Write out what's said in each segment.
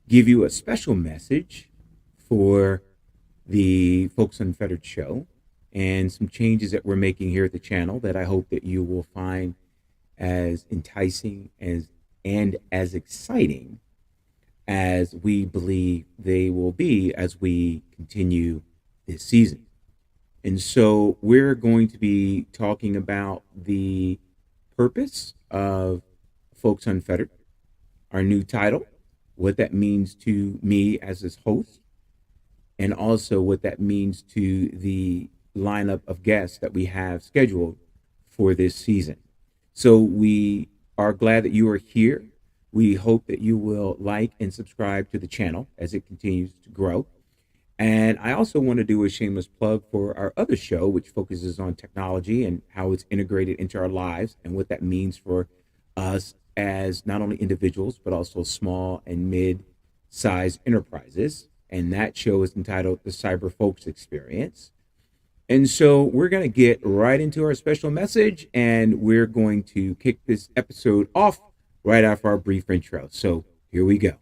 give you a special message for the Folks Unfettered show and some changes that we're making here at the channel that I hope that you will find as enticing and as exciting as we believe they will be as we continue this season. And so we're going to be talking about the purpose of Folks Unfettered, our new title, what that means to me as his host, and also what that means to the lineup of guests that we have scheduled for this season. So we are glad that you are here. We hope that you will like and subscribe to the channel as it continues to grow. And I also want to do a shameless plug for our other show, which focuses on technology and how it's integrated into our lives and what that means for us as not only individuals, but also small and mid-sized enterprises. And that show is entitled The Cyber Folks Experience. And so we're going to get right into our special message, and we're going to kick this episode off right after our brief intro. So here we go.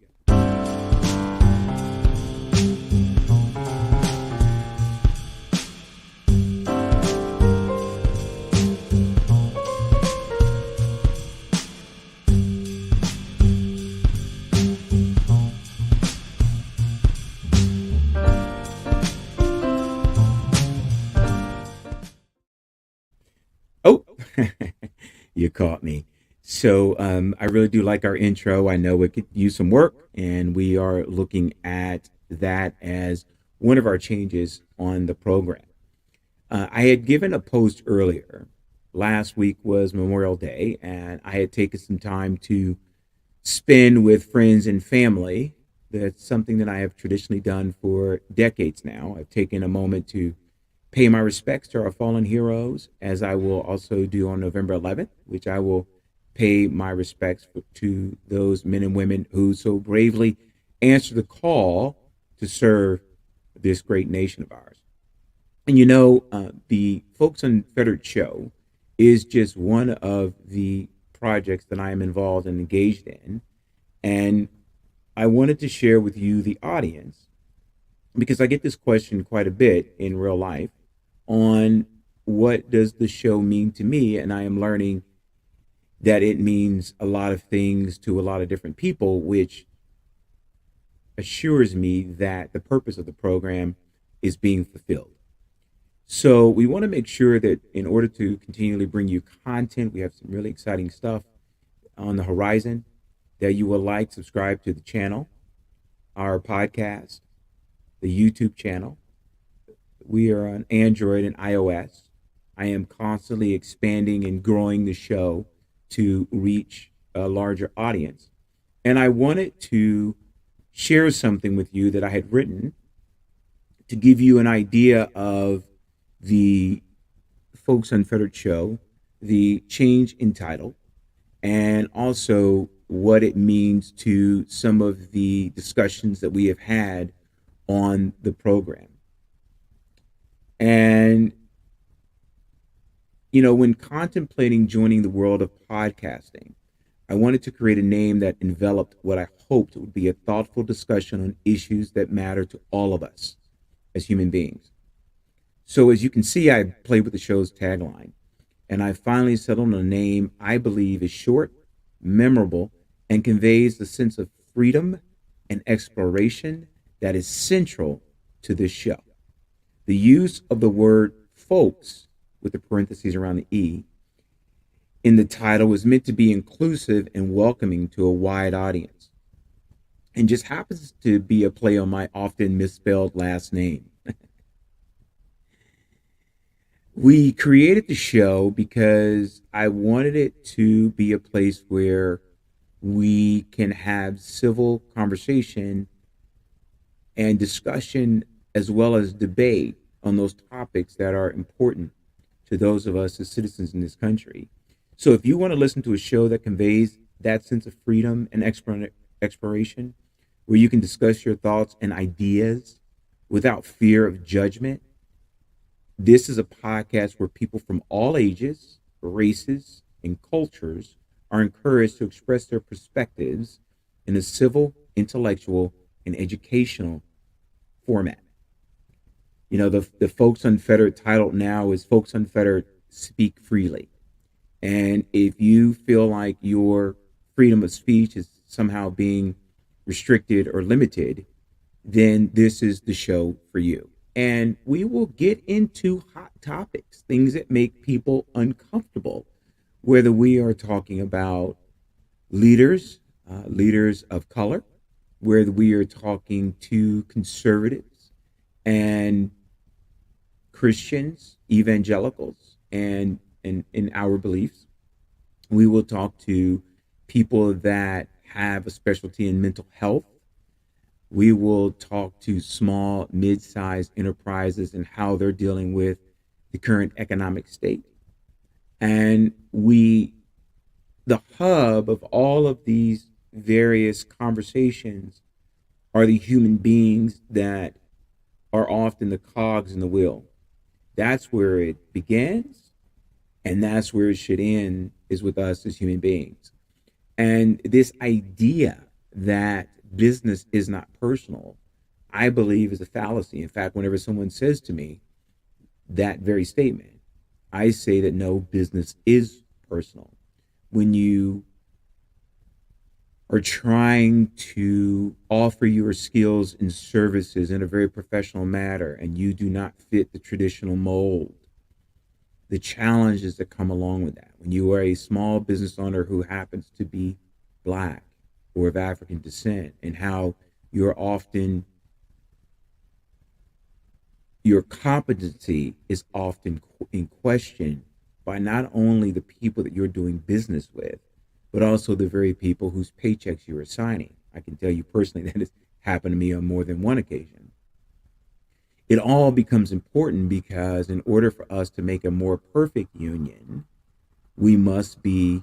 Oh, you caught me. So I really do like our intro. I know it could use some work, and we are looking at that as one of our changes on the program. I had given a post earlier. Last week was Memorial Day, and I had taken some time to spend with friends and family. That's something that I have traditionally done for decades now. I've taken a moment to pay my respects to our fallen heroes, as I will also do on November 11th, which I will pay my respects to those men and women who so bravely answer the call to serve this great nation of ours. And the Folks Unfettered show is just one of the projects that I am involved and engaged in. And I wanted to share with you, the audience, because I get this question quite a bit in real life on what does the show mean to me. And I am learning that it means a lot of things to a lot of different people, which assures me that the purpose of the program is being fulfilled. So we want to make sure that in order to continually bring you content, we have some really exciting stuff on the horizon, that you will like, subscribe to the channel, our podcast, the YouTube channel. We are on Android and iOS. I am constantly expanding and growing the show to reach a larger audience. And I wanted to share something with you that I had written to give you an idea of the Folks Unfettered show, the change in title, and also what it means to some of the discussions that we have had on the program. And, when contemplating joining the world of podcasting, I wanted to create a name that enveloped what I hoped would be a thoughtful discussion on issues that matter to all of us as human beings. So as you can see, I played with the show's tagline, and I finally settled on a name I believe is short, memorable, and conveys the sense of freedom and exploration that is central to this show. The use of the word folks, with the parentheses around the E, in the title was meant to be inclusive and welcoming to a wide audience, and just happens to be a play on my often misspelled last name. We created the show because I wanted it to be a place where we can have civil conversation and discussion, as well as debate on those topics that are important to those of us as citizens in this country. So if you want to listen to a show that conveys that sense of freedom and exploration, where you can discuss your thoughts and ideas without fear of judgment, this is a podcast where people from all ages, races, and cultures are encouraged to express their perspectives in a civil intellectual, and educational format. You know, the Folks Unfettered title now is Folks Unfettered Speak Freely. And if you feel like your freedom of speech is somehow being restricted or limited, then this is the show for you. And we will get into hot topics, things that make people uncomfortable, whether we are talking about leaders, leaders of color, whether we are talking to conservatives and Christians, evangelicals, and in our beliefs. We will talk to people that have a specialty in mental health. We will talk to small, mid-sized enterprises and how they're dealing with the current economic state. And the hub of all of these various conversations are the human beings that are often the cogs in the wheel. That's where it begins, and that's where it should end, is with us as human beings. And this idea that business is not personal, I believe, is a fallacy. In fact, whenever someone says to me that very statement, I say that no, business is personal. When you are trying to offer your skills and services in a very professional manner and you do not fit the traditional mold, the challenges that come along with that. When you are a small business owner who happens to be Black or of African descent, and how you're often, your competency is often in question by not only the people that you're doing business with, but also the very people whose paychecks you're assigning. I can tell you personally that has happened to me on more than one occasion. It all becomes important because in order for us to make a more perfect union, we must be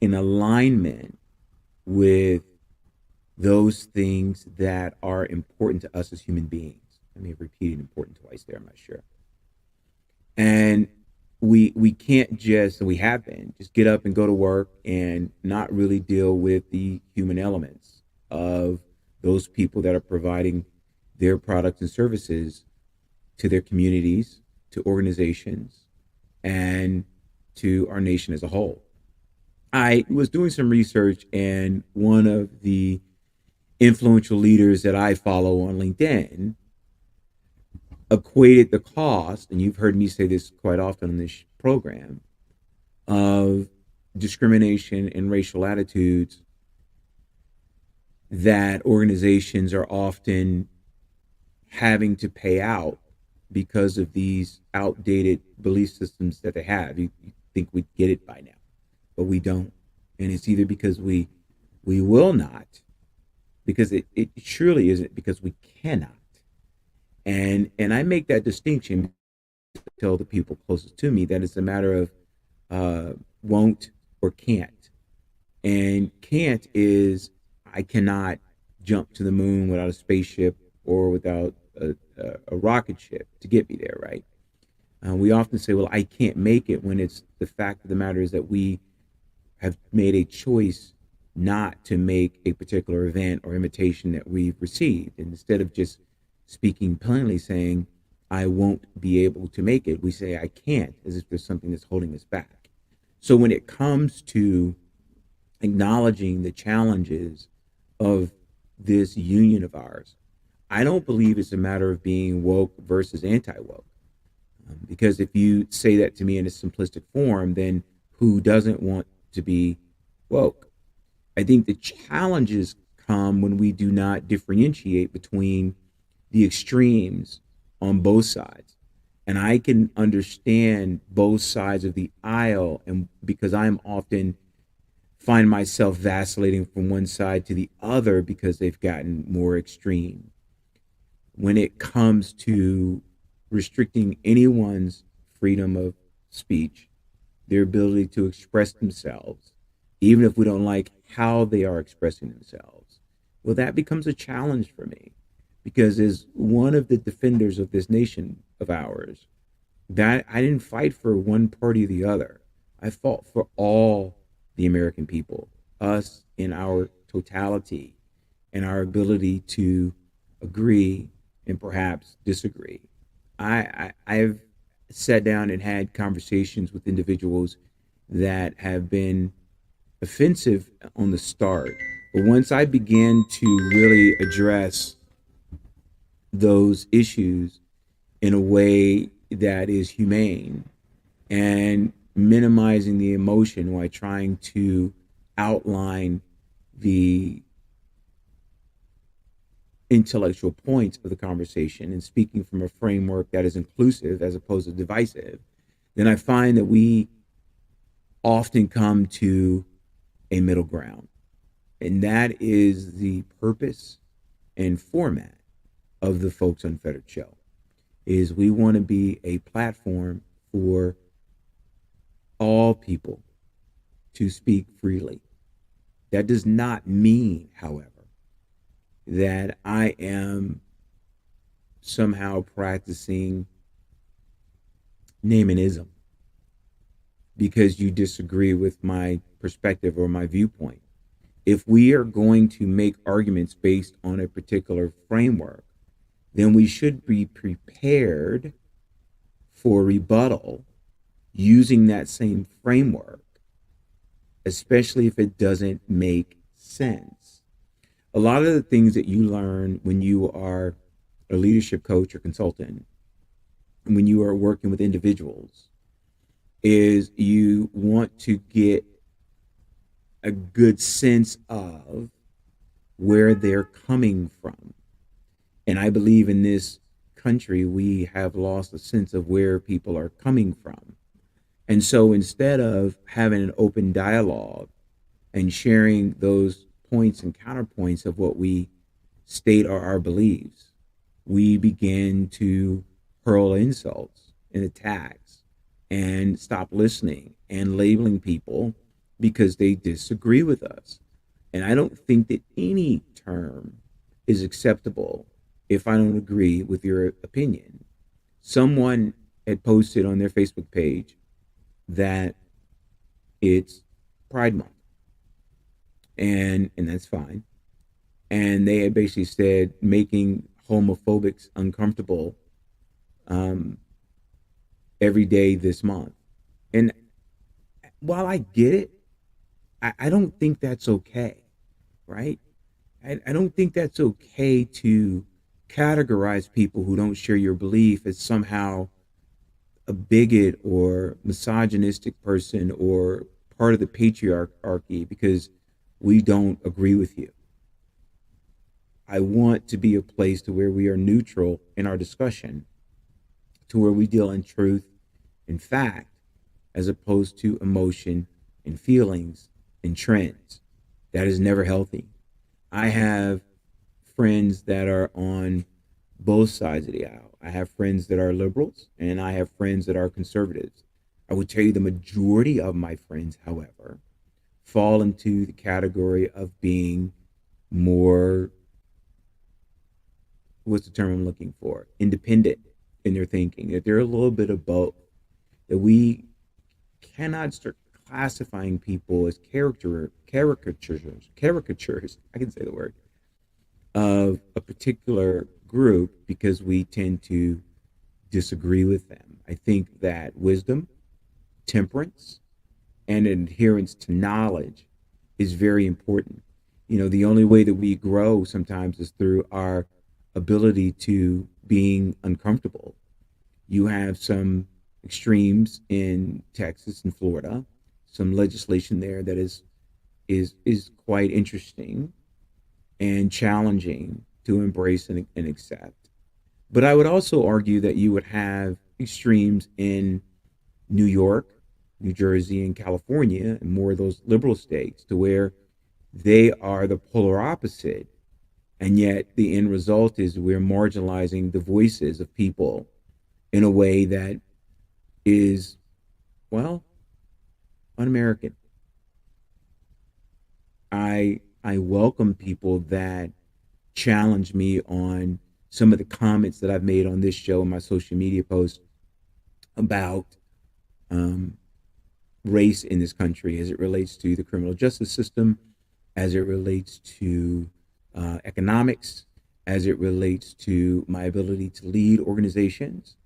in alignment with those things that are important to us as human beings. I may have repeated important twice there, I'm not sure. And we can't just, and we have been, just get up and go to work and not really deal with the human elements of those people that are providing their products and services to their communities, to organizations, and to our nation as a whole. I was doing some research, and one of the influential leaders that I follow on LinkedIn equated the cost, and you've heard me say this quite often on this program, of discrimination and racial attitudes that organizations are often having to pay out because of these outdated belief systems that they have. You think we'd get it by now, but we don't. And it's either because we will not, because it surely isn't because we cannot. And I make that distinction to tell the people closest to me that it's a matter of won't or can't. And can't is I cannot jump to the moon without a spaceship or without a rocket ship to get me there, right? We often say, well, I can't make it, when it's the fact of the matter is that we have made a choice not to make a particular event or invitation that we've received. And instead of just speaking plainly, saying, I won't be able to make it, we say, I can't, as if there's something that's holding us back. So when it comes to acknowledging the challenges of this union of ours, I don't believe it's a matter of being woke versus anti-woke. Because if you say that to me in a simplistic form, then who doesn't want to be woke? I think the challenges come when we do not differentiate between the extremes on both sides. And I can understand both sides of the aisle, and because I'm often find myself vacillating from one side to the other because they've gotten more extreme. When it comes to restricting anyone's freedom of speech, their ability to express themselves, even if we don't like how they are expressing themselves, well, that becomes a challenge for me. Because as one of the defenders of this nation of ours, that I didn't fight for one party or the other. I fought for all the American people, us in our totality. and our ability to agree and perhaps disagree. I've sat down and had conversations with individuals that have been offensive on the start. But once I began to really address those issues in a way that is humane and minimizing the emotion while trying to outline the intellectual points of the conversation and speaking from a framework that is inclusive as opposed to divisive, then I find that we often come to a middle ground. And that is the purpose and format of the Folks Unfettered show. Is we want to be a platform for all people to speak freely. That does not mean, however, that I am somehow practicing name and ism because you disagree with my perspective or my viewpoint. If we are going to make arguments based on a particular framework, then we should be prepared for rebuttal using that same framework, especially if it doesn't make sense. A lot of the things that you learn when you are a leadership coach or consultant, and when you are working with individuals, is you want to get a good sense of where they're coming from. And I believe in this country, we have lost a sense of where people are coming from. And so instead of having an open dialogue and sharing those points and counterpoints of what we state are our beliefs, we begin to hurl insults and attacks and stop listening and labeling people because they disagree with us. And I don't think that any term is acceptable if I don't agree with your opinion. Someone had posted on their Facebook page that it's Pride Month, and that's fine. And they had basically said making homophobics uncomfortable um, every day this month. And while I get it, I don't think that's okay, right? I don't think that's okay to categorize people who don't share your belief as somehow a bigot or misogynistic person or part of the patriarchy because we don't agree with you. I want to be a place to where we are neutral in our discussion, to where we deal in truth and fact, as opposed to emotion and feelings and trends. That is never healthy. I have friends that are on both sides of the aisle. I have friends that are liberals and I have friends that are conservatives. I would tell you the majority of my friends, however, fall into the category of being more, what's the term I'm looking for? Independent in their thinking, that they're a little bit of both. That we cannot start classifying people as caricatures, I can say the word, of a particular group because we tend to disagree with them. I think that wisdom, temperance, and adherence to knowledge is very important. You know, the only way that we grow sometimes is through our ability to being uncomfortable. You have some extremes in Texas and Florida, some legislation there that is quite interesting and challenging to embrace and accept. But I would also argue that you would have extremes in New York, New Jersey, and California, and more of those liberal states, to where they are the polar opposite. And yet the end result is we're marginalizing the voices of people in a way that is, well, un-American. I welcome people that challenge me on some of the comments that I've made on this show and my social media posts about um, race in this country as it relates to the criminal justice system, as it relates to economics, as it relates to my ability to lead organizations,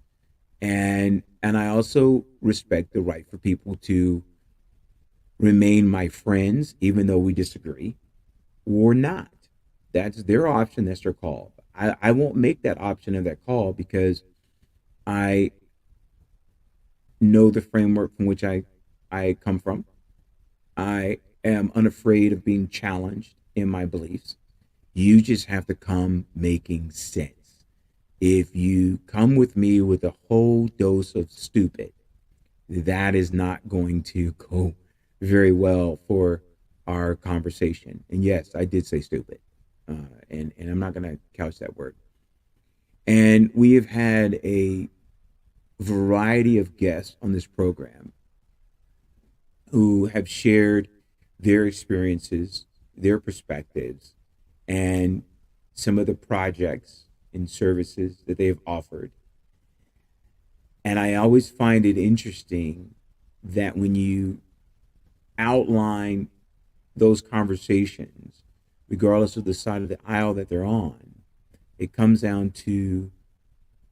and I also respect the right for people to remain my friends, even though we disagree, or not. That's their option. That's their call. I won't make that option of that call because I know the framework from which I come from. I am unafraid of being challenged in my beliefs. You just have to come making sense. If you come with me with a whole dose of stupid, that is not going to go very well for our conversation. And yes, I did say stupid, and I'm not going to couch that word. And we have had a variety of guests on this program who have shared their experiences, their perspectives, and some of the projects and services that they've offered. And I always find it interesting that when you outline those conversations, regardless of the side of the aisle that they're on, it comes down to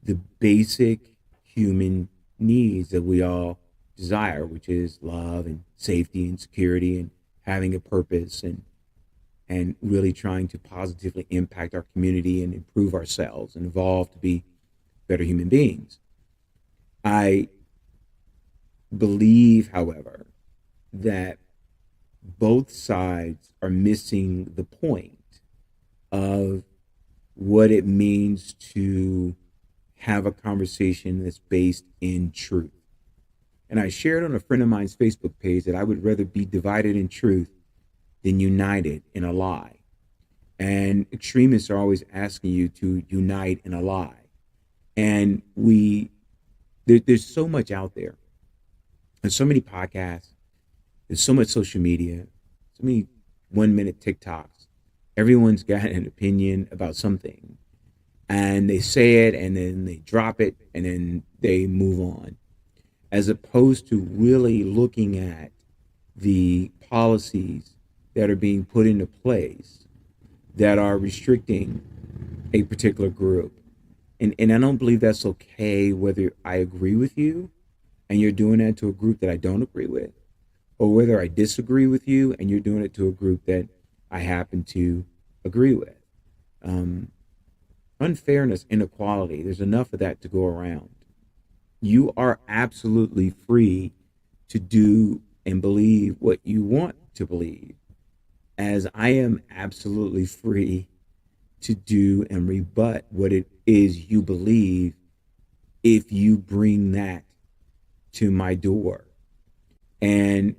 the basic human needs that we all desire, which is love and safety and security and having a purpose and really trying to positively impact our community and improve ourselves and evolve to be better human beings. I believe, however, that both sides are missing the point of what it means to have a conversation that's based in truth. And I shared on a friend of mine's Facebook page that I would rather be divided in truth than united in a lie. And extremists are always asking you to unite in a lie. And there's so much out there. There's so many podcasts. There's so much social media. So many 1 minute TikToks. Everyone's got an opinion about something. And they say it and then they drop it and then they move on. As opposed to really looking at the policies that are being put into place that are restricting a particular group. And I don't believe that's okay whether I agree with you and you're doing that to a group that I don't agree with, or whether I disagree with you and you're doing it to a group that I happen to agree with. Um, Unfairness, inequality, there's enough of that to go around. You are absolutely free to do and believe what you want to believe, as I am absolutely free to do and rebut what it is you believe if you bring that to my door. And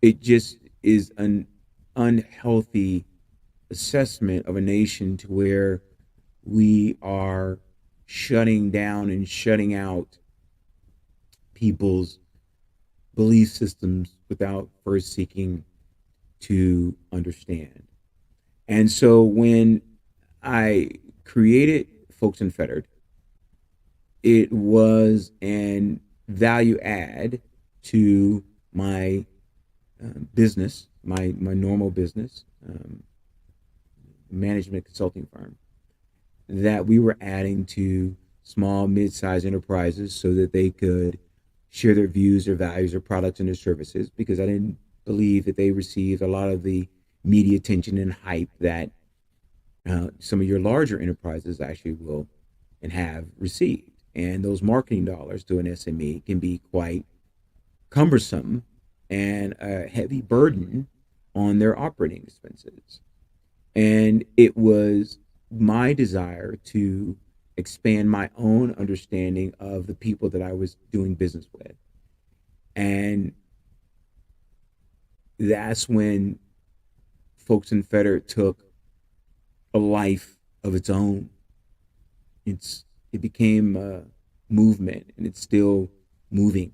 it just is an unhealthy assessment of a nation to where we are shutting down and shutting out people's belief systems without first seeking to understand. And so when I created Folks Unfettered, it was an value add to my business, my normal business, management consulting firm, that we were adding to small, mid-sized enterprises so that they could share their views, their values, their products, and their services, because I didn't believe that they received a lot of the media attention and hype that some of your larger enterprises actually will and have received. And those marketing dollars to an SME can be quite cumbersome and a heavy burden on their operating expenses. And it was my desire to expand my own understanding of the people that I was doing business with. And that's when Folks Unfettered took a life of its own. It became a movement, and it's still moving,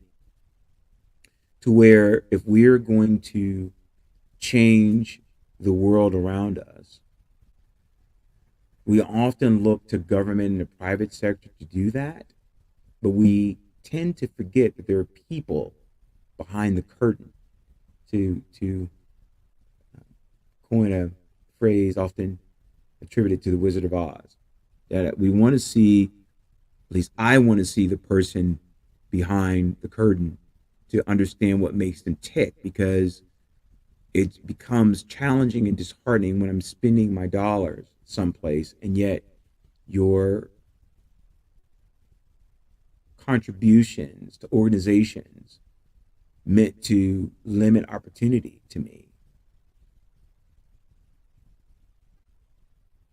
to where if we're going to change the world around us, we often look to government and the private sector to do that, but we tend to forget that there are people behind the curtain, to coin a phrase often attributed to the Wizard of Oz, that we want to see, at least I want to see the person behind the curtain to understand what makes them tick, because it becomes challenging and disheartening when I'm spending my dollars someplace and yet your contributions to organizations meant to limit opportunity to me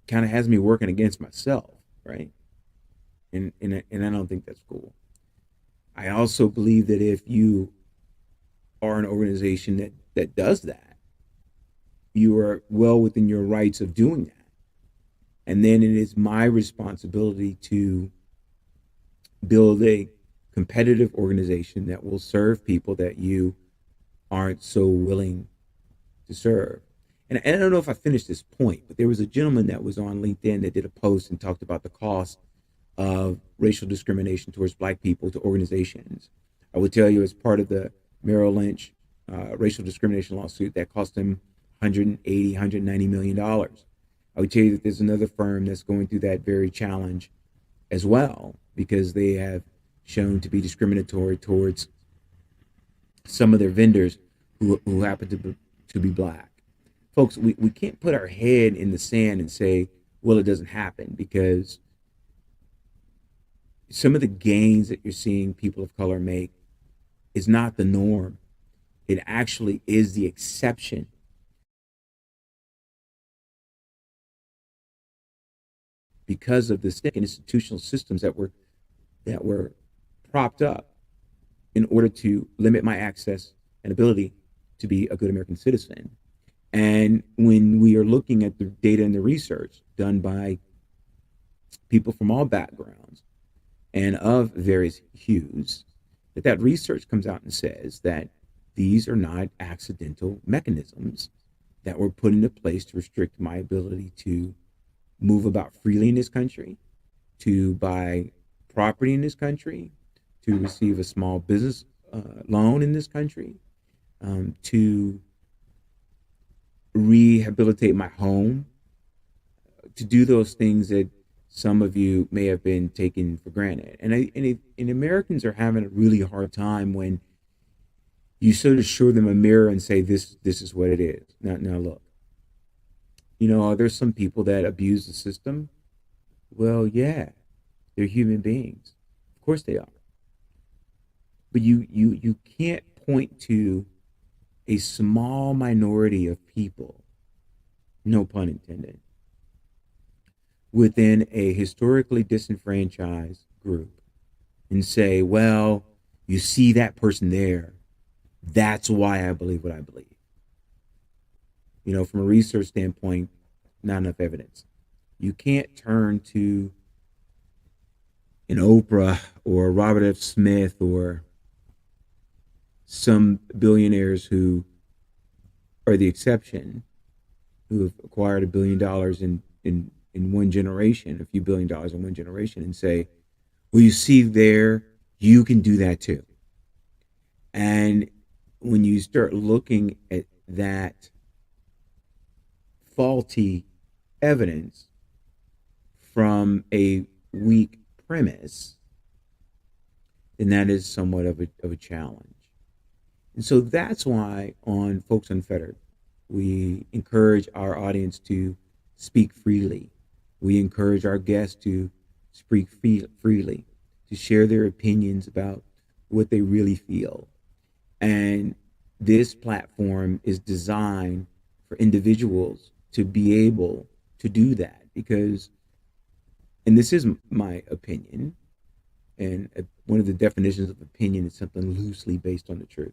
kind of has me working against myself, right? And I don't think that's cool. I also believe that if you are an organization that does that, you are well within your rights of doing that. And then it is my responsibility to build a competitive organization that will serve people that you aren't so willing to serve. And I don't know if I finished this point, but there was a gentleman that was on LinkedIn that did a post and talked about the cost of racial discrimination towards black people to organizations. I would tell you, as part of the Merrill Lynch racial discrimination lawsuit that cost him 180, $190 million. I would tell you that there's another firm that's going through that very challenge as well, because they have shown to be discriminatory towards some of their vendors who happen to be black. Folks, we can't put our head in the sand and say, well, it doesn't happen, because some of the gains that you're seeing people of color make is not the norm. It actually is the exception, because of the institutional systems that were propped up in order to limit my access and ability to be a good American citizen. And when we are looking at the data and the research done by people from all backgrounds and of various hues, that research comes out and says that these are not accidental mechanisms that were put into place to restrict my ability to move about freely in this country, to buy property in this country, to receive a small business loan in this country, to rehabilitate my home, to do those things that some of you may have been taken for granted. And Americans are having a really hard time when you sort of show them a mirror and say, this is what it is. Now look, are there some people that abuse the system? Well, yeah, they're human beings. Of course they are. But you can't point to a small minority of people, no pun intended, within a historically disenfranchised group and say, well, you see that person there, that's why I believe what I believe. From a research standpoint, not enough evidence. You can't turn to an Oprah or Robert F. Smith or some billionaires who are the exception, who have acquired $1 billion in one generation, a few $1 billion in one generation, and say, well, you see there, you can do that too. And when you start looking at that faulty evidence from a weak premise, then that is somewhat of a challenge. And so that's why on Folks Unfettered, we encourage our audience to speak freely. We encourage our guests to speak freely, to share their opinions about what they really feel. And this platform is designed for individuals to be able to do that, because, and this is my opinion, and one of the definitions of opinion is something loosely based on the truth.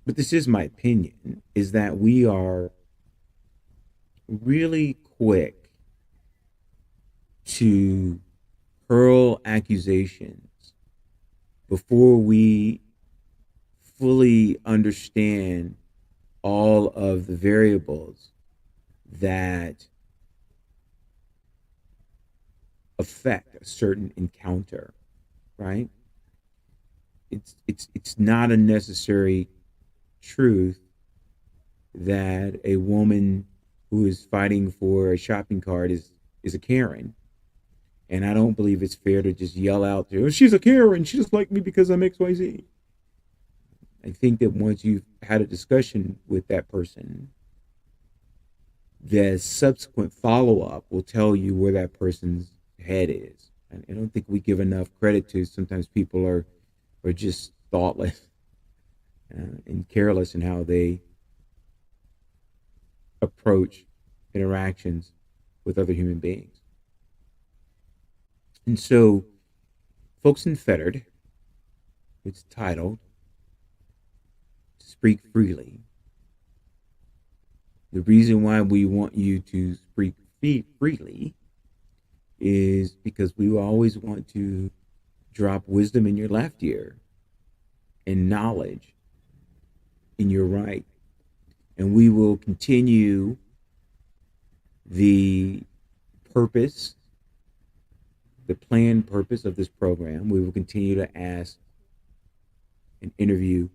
But this is my opinion, is that we are really quick to hurl accusations before we fully understand all of the variables that affect a certain encounter, right? It's not a necessary truth that a woman who is fighting for a shopping cart is a Karen. And I don't believe it's fair to just yell out, oh, she's a Karen. She just like me because I'm XYZ. I think that once you've had a discussion with that person, the subsequent follow up will tell you where that person's head is. I don't think we give enough credit to sometimes people are just thoughtless and careless in how they approach interactions with other human beings. And so, folks, Unfettered, it's titled Speak Freely. The reason why we want you to speak freely is because we always want to drop wisdom in your left ear and knowledge in your right. And we will continue the purpose, the planned purpose of this program. We will continue to ask and interview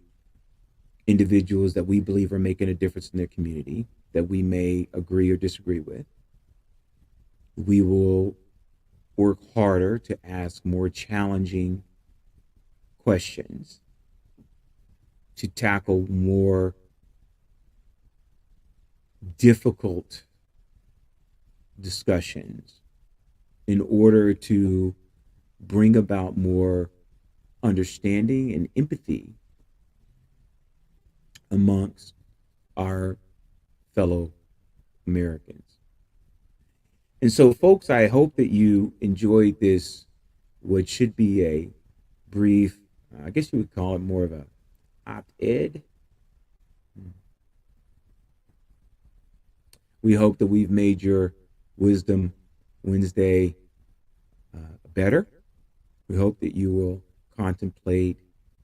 individuals that we believe are making a difference in their community that we may agree or disagree with. We will work harder to ask more challenging questions, to tackle more difficult discussions in order to bring about more understanding and empathy amongst our fellow Americans. And so, folks, I hope that you enjoyed this, what should be a brief, I guess you would call it more of a op-ed. We hope that we've made your Wisdom Wednesday better. We hope that you will contemplate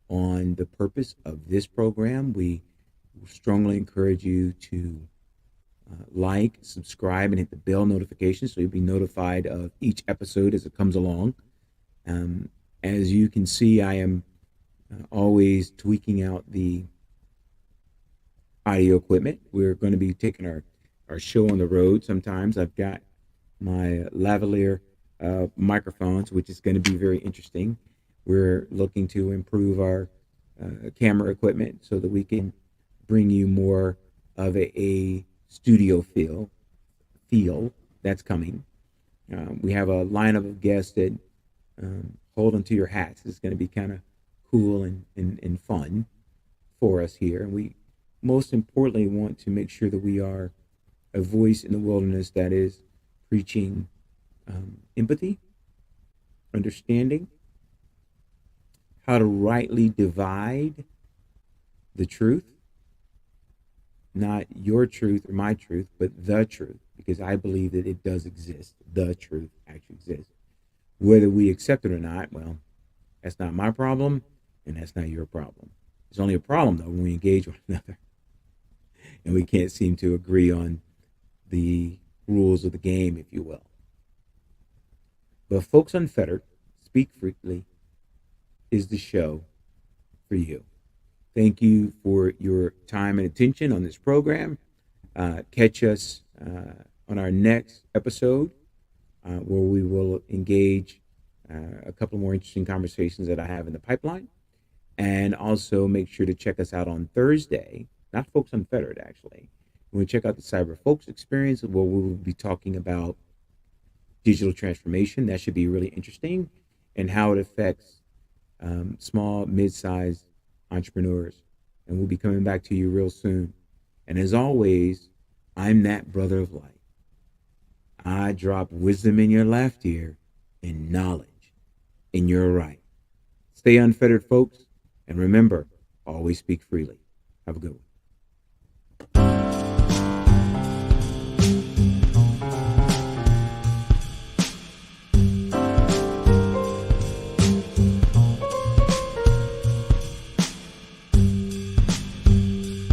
on the purpose of this program. We strongly encourage you to like, subscribe, and hit the bell notification so you'll be notified of each episode as it comes along. As you can see, I am always tweaking out the audio equipment. We're going to be taking our show on the road sometimes. I've got my lavalier microphones, which is going to be very interesting. We're looking to improve our camera equipment so that we can bring you more of a studio feel that's coming. We have a lineup of guests that hold onto your hats. It's going to be kind of cool and fun for us here. And we most importantly want to make sure that we are a voice in the wilderness that is preaching empathy, understanding, how to rightly divide the truth, not your truth or my truth, but the truth, because I believe that it does exist. The truth actually exists. Whether we accept it or not, well, that's not my problem, and that's not your problem. It's only a problem, though, when we engage one another and we can't seem to agree on the rules of the game, if you will. But Folks Unfettered, Speak Freely, is the show for you. Thank you for your time and attention on this program. Catch us on our next episode where we will engage a couple more interesting conversations that I have in the pipeline. And also make sure to check us out on Thursday, not Folks Unfettered, actually. When we check out the Cyber Folks experience, where we will be talking about digital transformation. That should be really interesting, and how it affects small, mid-sized entrepreneurs. And we'll be coming back to you real soon. And as always, I'm that brother of light. I drop wisdom in your left ear and knowledge in your right. Stay unfettered, folks. And remember, always speak freely. Have a good one.